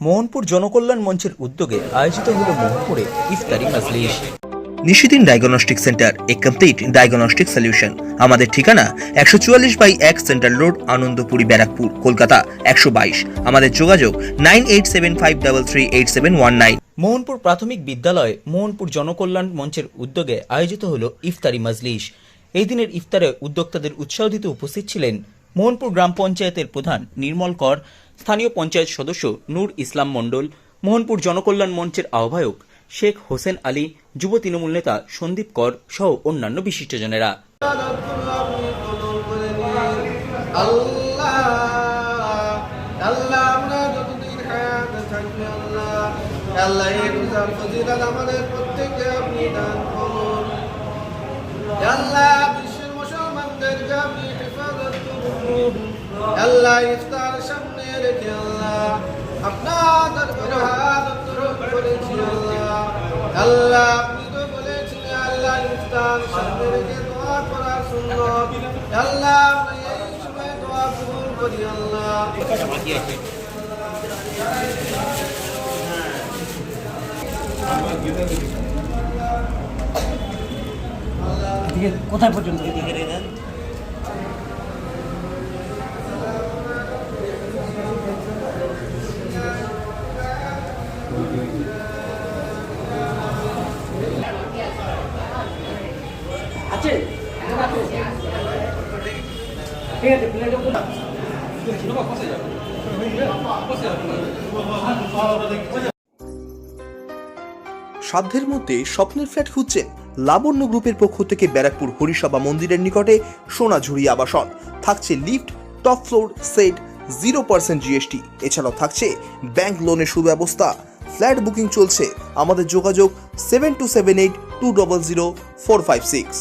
মোহনপুর জনকল্যাণ মঞ্চের উদ্যোগে আয়োজিত হলো মোহনপুরে ইফতারি মাজলিস। নিশিদিন ডায়াগনস্টিক সেন্টার, এ কমপ্লিট ডায়াগনস্টিক সলিউশন। আমাদের ঠিকানা 144/1 সেন্ট্রাল রোড, আনন্দপুরি, ব্যারাকপুর, কলকাতা 122। আমাদের যোগাযোগ 9875338719। মোহনপুর প্রাথমিক বিদ্যালয় মোহনপুর জনকল্যাণ মঞ্চের উদ্যোগে আয়োজিত হলো ইফতারি মাজলিস। এই দিনের ইফতারে উদ্যোক্তাদের উৎসাহ দিতে উপস্থিত ছিলেন মোহনপুর গ্রাম পঞ্চায়েতের প্রধান নির্মল কর, স্থানীয় পঞ্চায়েত সদস্য নূর ইসলাম মণ্ডল, মোহনপুর জনকল্যাণ মঞ্চের আহ্বায়ক শেখ হোসেন আলী, যুব তৃণমূল নেতা সন্দীপ কর সহ অন্যান্য বিশিষ্টজনেরা। আল্লাহ ইফতার সামনে রেখে আল্লাহ আপনার দরবারে হাত উত্তোলন করেছি আল্লাহ আপনি তো বলেছিলেন আল্লাহ ইফতার সামনে রেখে দোয়া করা সুন্নত। আল্লাহ আমরা এই সময় দোয়া কবুল করি আল্লাহ। কোথায় পর্যন্ত আছে? ঠিক আছে, প্লেটে সাধ্যের মধ্যে স্বপ্নের ফ্ল্যাট খুঁজছেন? লাবণ্য গ্রুপের পক্ষ থেকে ব্যারাকপুর হরিসভা মন্দিরের নিকটে সোনাঝুরি আবাসন। থাকছে lift, top floor, set, 0% GST। এছাড়াও থাকছে ব্যাংক লোনের সুব্যবস্থা। ফ্ল্যাট বুকিং চলছে। আমাদের যোগাযোগ 7278200456।